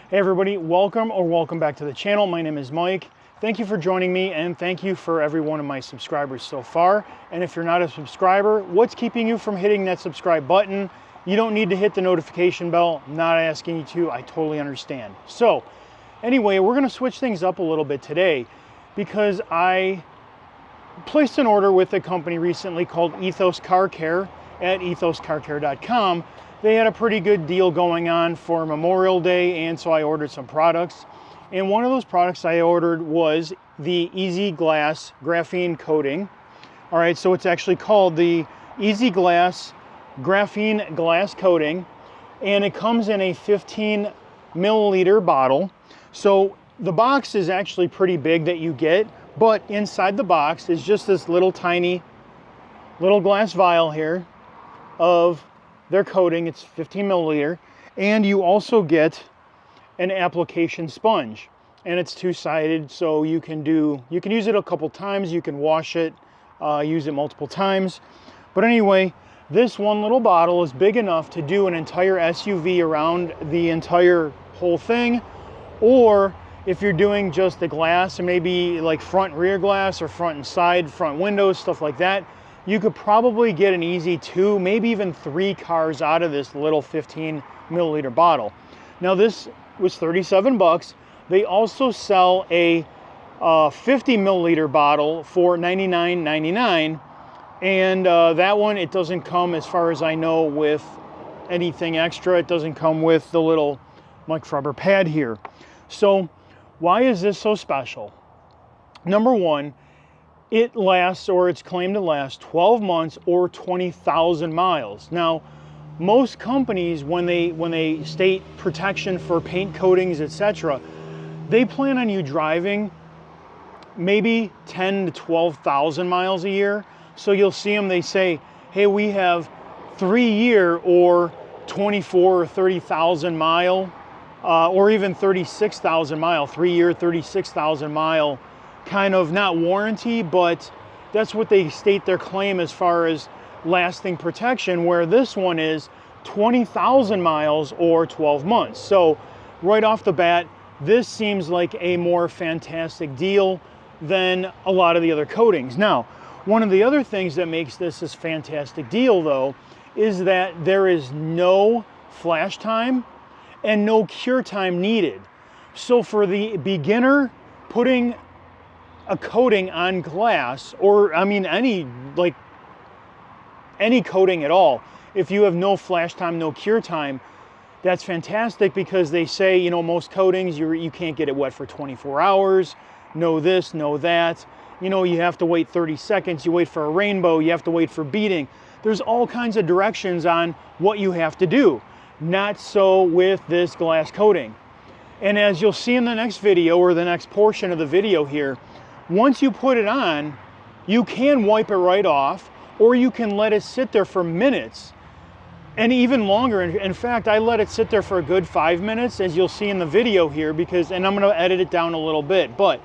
Hey everybody, welcome back to the channel. My name is Mike. Thank you for joining me, and thank you for every one of my subscribers so far. And if you're not a subscriber, what's keeping you from hitting that subscribe button? You don't need to hit the notification bell. I'm not asking you to, I totally understand. So anyway, we're gonna switch things up a little bit today because I placed an order with a company recently called Ethos Car Care at ethoscarcare.com. They had a pretty good deal going on for Memorial Day, and so I ordered some products. And one of those products I ordered was the Easy Glass graphene coating. All right, so it's actually called the Easy Glass graphene glass coating, and it comes in a 15 milliliter bottle. So the box is actually pretty big that you get, but inside the box is just this little tiny little glass vial here of their coating. It's 15 milliliter, and you also get an application sponge, and it's two-sided, so you can use it a couple times, you can wash it, use it multiple times. But anyway, this one little bottle is big enough to do an entire SUV around the entire whole thing, or if you're doing just the glass and maybe like front rear glass or front and side, front windows, stuff like that, you could probably get an easy 2, maybe even 3 cars out of this little 15 milliliter bottle. Now this was 37 bucks. They also sell a 50 milliliter bottle for $99.99. And that one, it doesn't come, as far as I know, with anything extra. It doesn't come with the little microfiber pad here. So why is this so special? Number one, it lasts, or it's claimed to last, 12 months or 20,000 miles. Now, most companies, when they state protection for paint coatings, etc., they plan on you driving maybe 10 to 12,000 miles a year. So you'll see them, they say, hey, we have 3-year or 24 or 30,000 mile, or even 36,000 mile, 3-year, 36,000 mile, kind of, not warranty, but that's what they state their claim as far as lasting protection, where this one is 20,000 miles or 12 months. So right off the bat, this seems like a more fantastic deal than a lot of the other coatings. Now, one of the other things that makes this fantastic deal, though, is that there is no flash time and no cure time needed. So for the beginner putting a coating on glass, or I mean any coating at all, if you have no flash time, no cure time, that's fantastic, because they say, you know, most coatings, you can't get it wet for 24 hours, no this, no that. You know, you have to wait 30 seconds, you wait for a rainbow, you have to wait for beading. There's all kinds of directions on what you have to do. Not so with this glass coating. And as you'll see in the next video, or the next portion of the video here, once you put it on, you can wipe it right off, or you can let it sit there for minutes, and even longer. In fact, I let it sit there for a good 5 minutes, as you'll see in the video here, and I'm gonna edit it down a little bit, but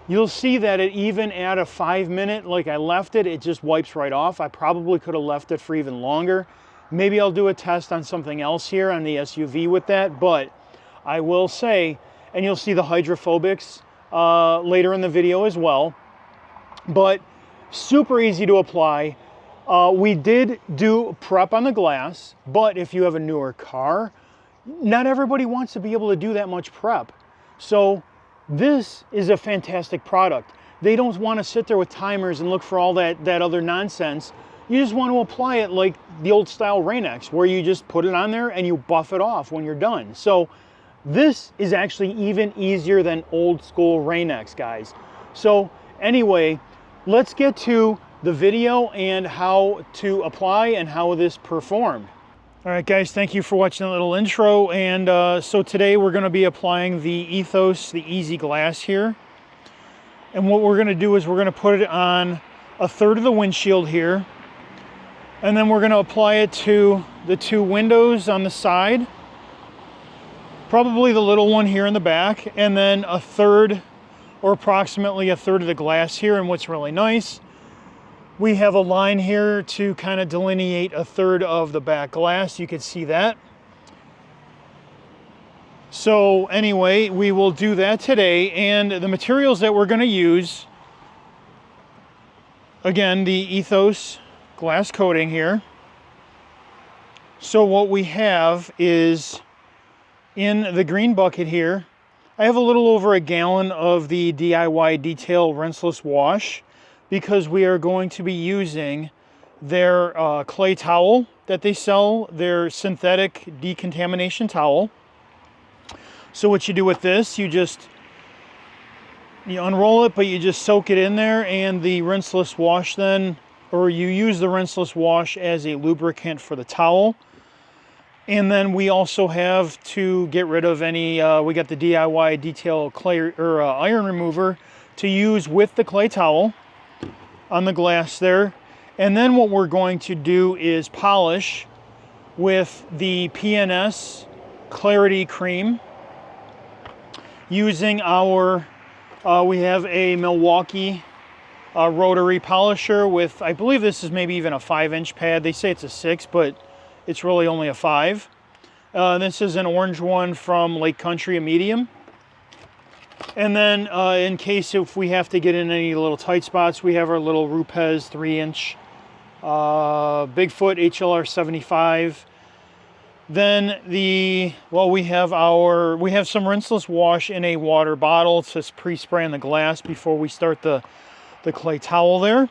you'll see that it, even at a 5 minute, like I left it, it just wipes right off. I probably could have left it for even longer. Maybe I'll do a test on something else here on the SUV with that, but I will say, and you'll see the hydrophobics later in the video as well, but super easy to apply. We did do prep on the glass, but if you have a newer car, not everybody wants to be able to do that much prep. So this is a fantastic product. They don't want to sit there with timers and look for all that other nonsense. You just want to apply it like the old style Rain-X, where you just put it on there and you buff it off when you're done. So this is actually even easier than old school Rain-X, guys. So anyway, let's get to the video and how to apply and how this performed. All right, guys, thank you for watching a little intro. And so today we're going to be applying the Ethos, the Easy Glass here. And what we're going to do is we're going to put it on a third of the windshield here. And then we're going to apply it to the 2 windows on the side. Probably the little one here in the back. And then a third, or approximately a third of the glass here. And what's really nice, we have a line here to kind of delineate a third of the back glass. You can see that. So anyway, we will do that today, and the materials that we're going to use, again, the Ethos glass coating here. So what we have is, in the green bucket here, I have a little over a gallon of the DIY Detail Rinseless Wash, because we are going to be using their clay towel that they sell, their synthetic decontamination towel. So what you do with this, you unroll it, but you just soak it in there, and the rinseless wash then, or you use the rinseless wash as a lubricant for the towel. And then we also have to get rid of any, we got the DIY Detail clay or iron remover to use with the clay towel on the glass there. And then what we're going to do is polish with the PNS Clarity Cream, using our, we have a Milwaukee rotary polisher with, I believe this is maybe even a 5-inch pad. They say it's a 6, but it's really only a 5. This is an orange one from Lake Country, a medium. And then in case if we have to get in any little tight spots, we have our little Rupes 3-inch Bigfoot HLR 75. Then we have some rinseless wash in a water bottle to pre-spray on the glass before we start the clay towel there.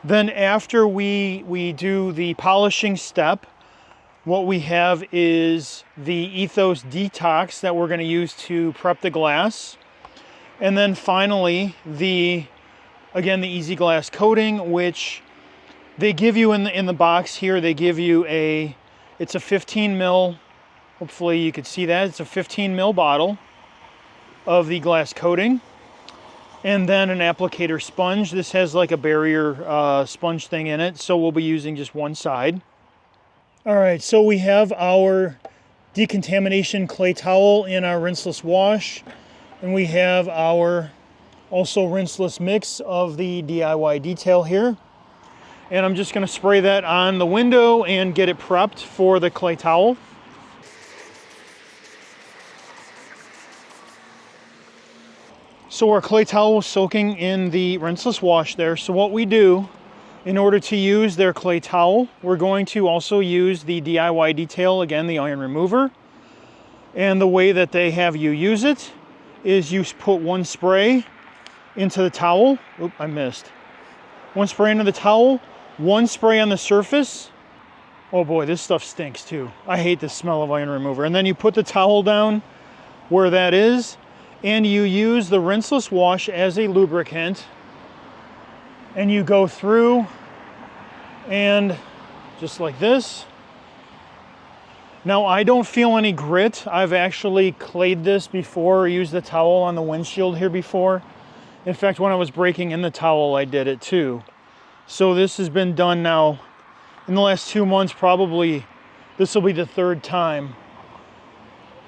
Then after we do the polishing step, what we have is the Ethos Detox that we're going to use to prep the glass. And then finally, again, the Easy Glass coating, which they give you in the box here. They give you it's a 15 ml, hopefully you could see that. It's a 15 ml bottle of the glass coating. And then an applicator sponge. This has like a barrier sponge thing in it, so we'll be using just one side. All right, so we have our decontamination clay towel in our rinseless wash, and we have our also rinseless mix of the DIY Detail here. And I'm just going to spray that on the window and get it prepped for the clay towel. So our clay towel was soaking in the rinseless wash there. So what we do, in order to use their clay towel, we're going to also use the DIY Detail, again, the iron remover. And the way that they have you use it is you put one spray into the towel. Oop, I missed. One spray into the towel, one spray on the surface. Oh boy, this stuff stinks too. I hate the smell of iron remover. And then you put the towel down where that is, and you use the rinseless wash as a lubricant, and you go through and just like this. Now I don't feel any grit. I've actually clayed this before, or used the towel on the windshield here before. In fact, when I was breaking in the towel, I did it too. So this has been done now in the last 2 months, probably. This will be the 3rd time.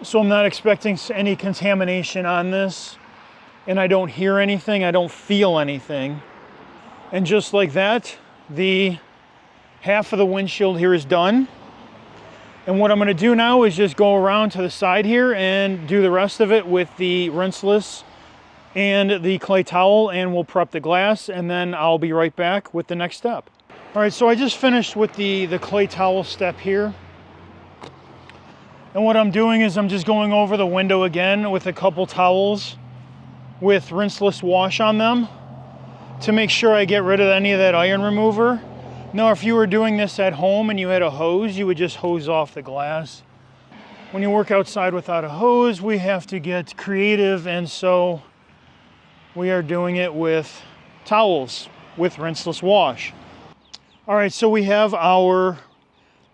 So I'm not expecting any contamination on this, and I don't hear anything, I don't feel anything. And just like that, the half of the windshield here is done. And what I'm going to do now is just go around to the side here and do the rest of it with the rinseless and the clay towel, and we'll prep the glass, and then I'll be right back with the next step. All right, so I just finished with the clay towel step here. And what I'm doing is I'm just going over the window again with a couple towels with rinseless wash on them to make sure I get rid of any of that iron remover. Now, if you were doing this at home and you had a hose, you would just hose off the glass. When you work outside without a hose, we have to get creative, and so we are doing it with towels with rinseless wash. All right, so we have our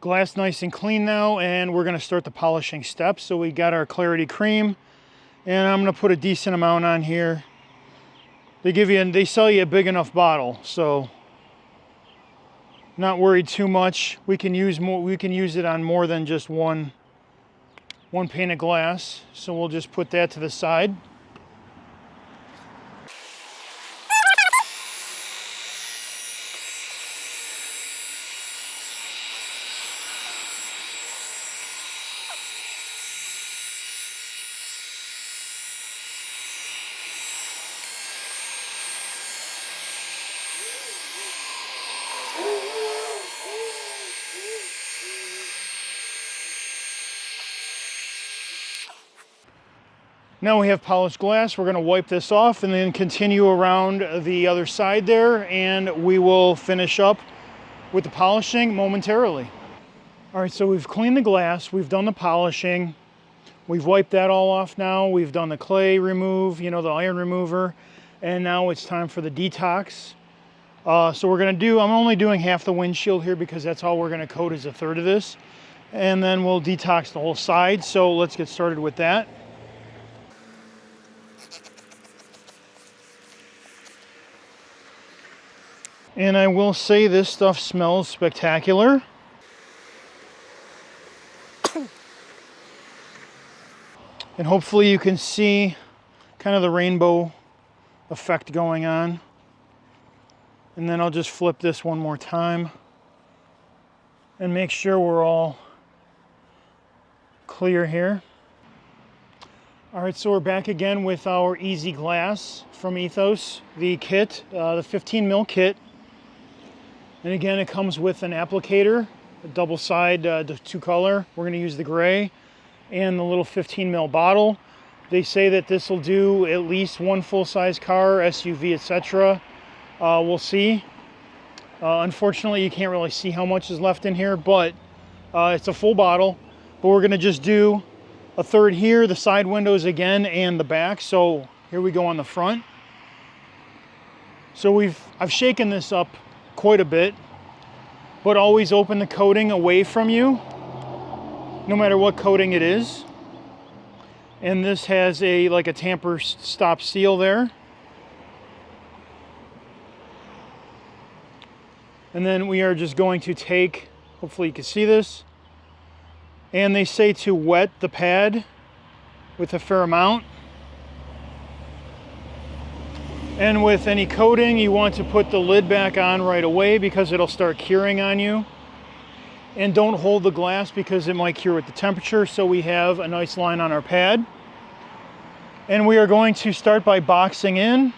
glass nice and clean now, and we're going to start the polishing steps. So we got our Clarity Cream, and I'm going to put a decent amount on here. They sell you a big enough bottle, so not worried too much. We can use more. We can use it on more than just one pane of glass. So we'll just put that to the side. Now we have polished glass. We're going to wipe this off and then continue around the other side there, and we will finish up with the polishing momentarily. All right, so we've cleaned the glass, we've done the polishing, we've wiped that all off now, we've done the clay remove, you know, the iron remover, and now it's time for the detox. So we're going to do, I'm only doing half the windshield here because that's all we're going to coat is a third of this, and then we'll detox the whole side. So let's get started with that. And I will say this stuff smells spectacular. And hopefully you can see kind of the rainbow effect going on. And then I'll just flip this one more time and make sure we're all clear here. All right, so we're back again with our Easy Glass from Ethos, the kit, the 15 mil kit. And again, it comes with an applicator, a double side, two color. We're going to use the gray and the little 15 mil bottle. They say that this will do at least one full-size car, SUV, etc. We'll see. Unfortunately, you can't really see how much is left in here, but it's a full bottle. But we're going to just do a third here, the side windows again, and the back. So here we go on the front. So I've shaken this up quite a bit, but always open the coating away from you, no matter what coating it is. And this has like a tamper stop seal there. And then we are just going to take, hopefully you can see this, and they say to wet the pad with a fair amount. And with any coating, you want to put the lid back on right away because it'll start curing on you. And don't hold the glass because it might cure with the temperature. So we have a nice line on our pad. And we are going to start by boxing in.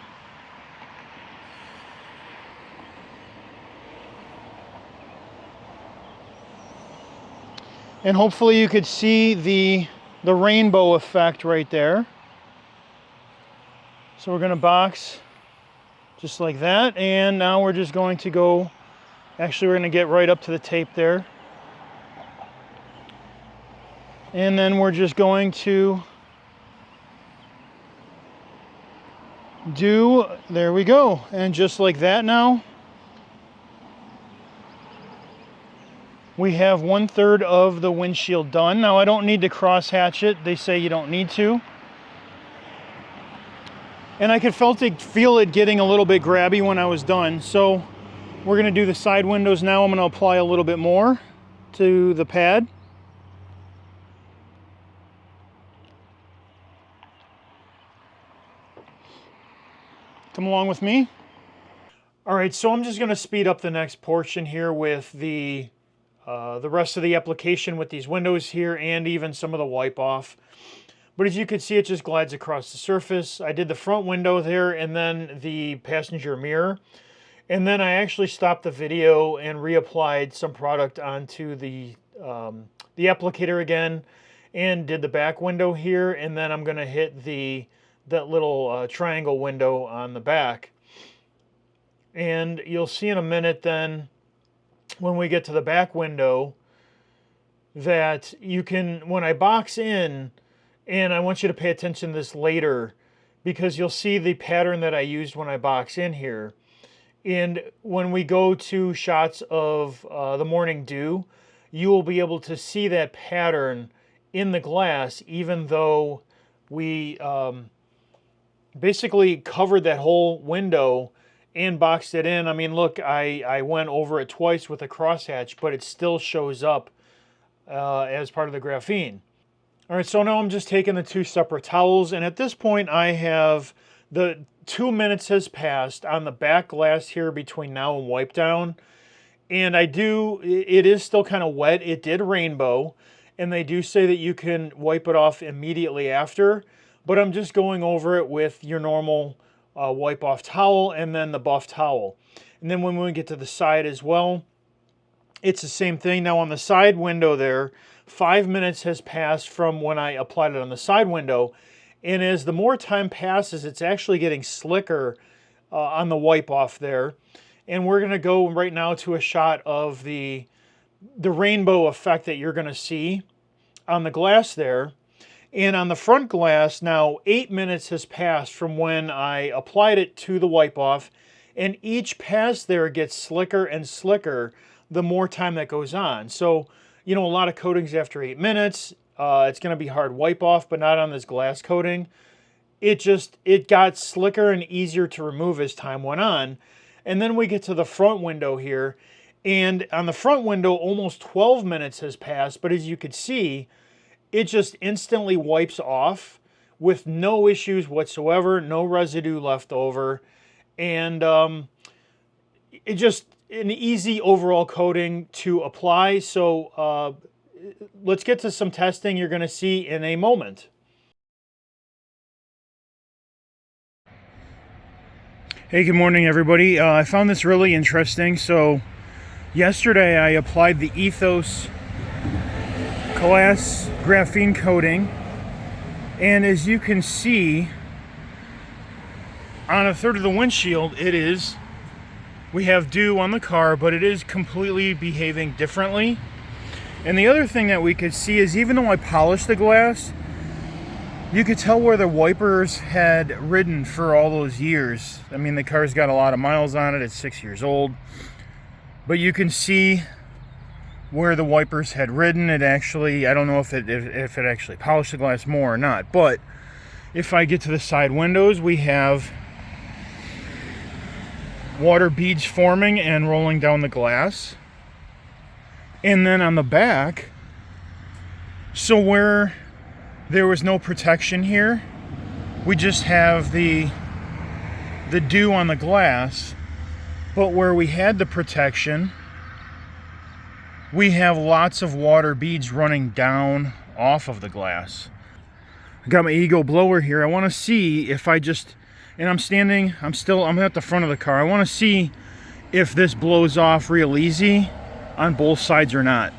And hopefully you could see the rainbow effect right there. So we're going to box just like that, and now we're just going to go, actually we're going to get right up to the tape there. And then we're just going to there we go. And just like that now, we have 1/3 of the windshield done. Now I don't need to cross hatch it. They say you don't need to. And I could feel it getting a little bit grabby when I was done. So we're going to do the side windows now. I'm going to apply a little bit more to the pad. Come along with me. All right, so I'm just going to speed up the next portion here with the rest of the application with these windows here and even some of the wipe off. But as you can see, it just glides across the surface. I did the front window there and then the passenger mirror. And then I actually stopped the video and reapplied some product onto the applicator again and did the back window here. And then I'm going to hit that little triangle window on the back. And you'll see in a minute then when we get to the back window that you can, when I box in, and I want you to pay attention to this later because you'll see the pattern that I used when I box in here. And when we go to shots of the morning dew, you will be able to see that pattern in the glass, even though we basically covered that whole window and boxed it in. I mean, look, I went over it twice with a crosshatch, but it still shows up as part of the graphene. All right, so now I'm just taking the two separate towels, and at this point I have the 2 minutes has passed on the back glass here between now and wipe down. And it is still kind of wet. It did rainbow, and they do say that you can wipe it off immediately after, but I'm just going over it with your normal wipe off towel and then the buff towel. And then when we get to the side as well, it's the same thing. Now on the side window there, 5 minutes has passed from when I applied it on the side window, And as the more time passes, it's actually getting slicker on the wipe off there. And we're going to go right now to a shot of the rainbow effect that you're going to see on the glass there. And on the front glass, now 8 minutes has passed from when I applied it to the wipe off, and each pass there gets slicker and slicker the more time that goes on. So, you know, a lot of coatings after 8 minutes, it's going to be hard wipe off, but not on this glass coating. It got slicker and easier to remove as time went on. And then we get to the front window here, and on the front window, almost 12 minutes has passed, but as you could see, it just instantly wipes off with no issues whatsoever, no residue left over, and it just an easy overall coating to apply. So let's get to some testing you're going to see in a moment. Hey, good morning everybody. I found this really interesting. So yesterday I applied the Ethos glass graphene coating, and as you can see on a third of the windshield, we have dew on the car, but it is completely behaving differently. And the other thing that we could see is, even though I polished the glass, you could tell where the wipers had ridden for all those years. I mean, the car's got a lot of miles on it, it's 6 years old, but you can see where the wipers had ridden. It actually, I don't know if it actually polished the glass more or not, but if I get to the side windows, we have water beads forming and rolling down the glass. And then on the back, so where there was no protection here, we just have the dew on the glass, but where we had the protection, we have lots of water beads running down off of the glass. I got my Ego blower here. I want to see if I'm at the front of the car. I want to see if this blows off real easy on both sides or not.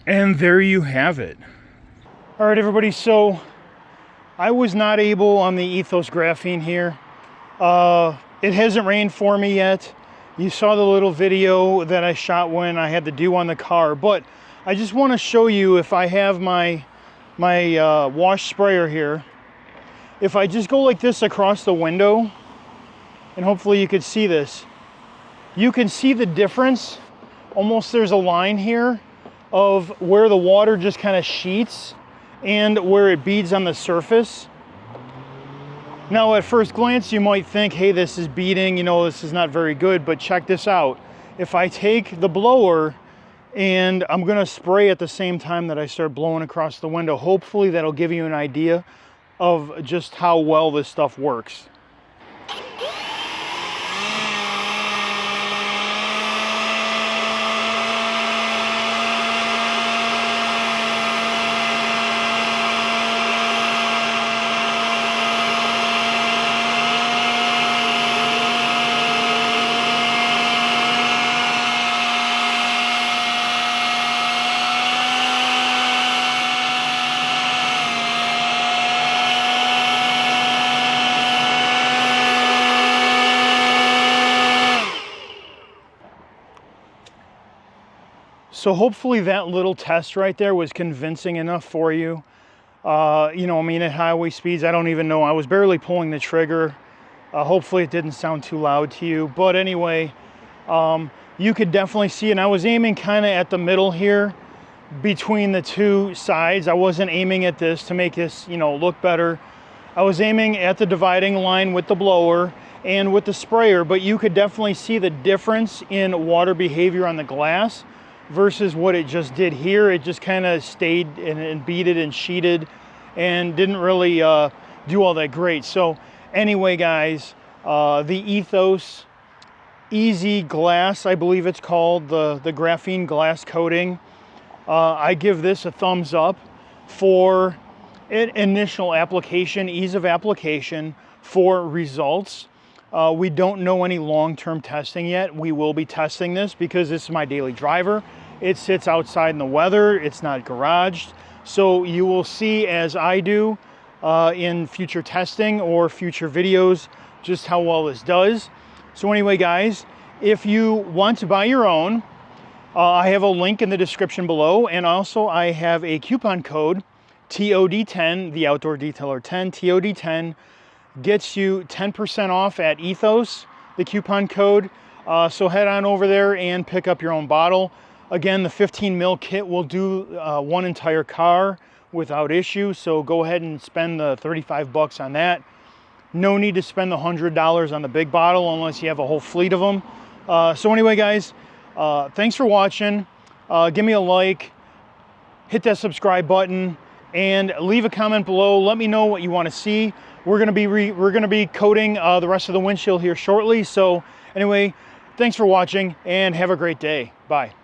And there you have it. All right, everybody, so I was not able on the Ethos graphene here. It hasn't rained for me yet. You saw the little video that I shot when I had the dew on the car, but I just want to show you, if I have my wash sprayer here, if I just go like this across the window, and hopefully you could see this, you can see the difference. Almost there's a line here of where the water just kind of sheets and where it beads on the surface. Now, at first glance, you might think, hey, this is beading, you know, this is not very good, but check this out. If I take the blower and I'm gonna spray at the same time that I start blowing across the window, hopefully that'll give you an idea of just how well this stuff works. So hopefully that little test right there was convincing enough for you. You know, I mean, at highway speeds, I don't even know. I was barely pulling the trigger. Hopefully it didn't sound too loud to you. But anyway, you could definitely see, and I was aiming kind of at the middle here between the two sides. I wasn't aiming at this to make this, you know, look better. I was aiming at the dividing line with the blower and with the sprayer, but you could definitely see the difference in water behavior on the glass versus what it just did here. It just kind of stayed and beaded and sheeted and didn't really do all that great. So anyway, guys, the Ethos Easy Glass, I believe it's called, the graphene glass coating, I give this a thumbs up for initial application, ease of application, for results. We don't know any long-term testing yet. We will be testing this because this is my daily driver. It sits outside in the weather. It's not garaged. So you will see, as I do in future testing or future videos, just how well this does. So anyway, guys, if you want to buy your own, I have a link in the description below, and also I have a coupon code, TOD10, the Outdoor Detailer 10, TOD10, gets you 10% off at Ethos, the coupon code. So head on over there and pick up your own bottle. Again, the 15 mil kit will do one entire car without issue, so go ahead and spend the 35 bucks on that. No need to spend the $100 on the big bottle unless you have a whole fleet of them. So anyway, guys, thanks for watching. Give me a like, hit that subscribe button, and leave a comment below. Let me know what you want to see. We're gonna be coating the rest of the windshield here shortly. So anyway, thanks for watching and have a great day. Bye.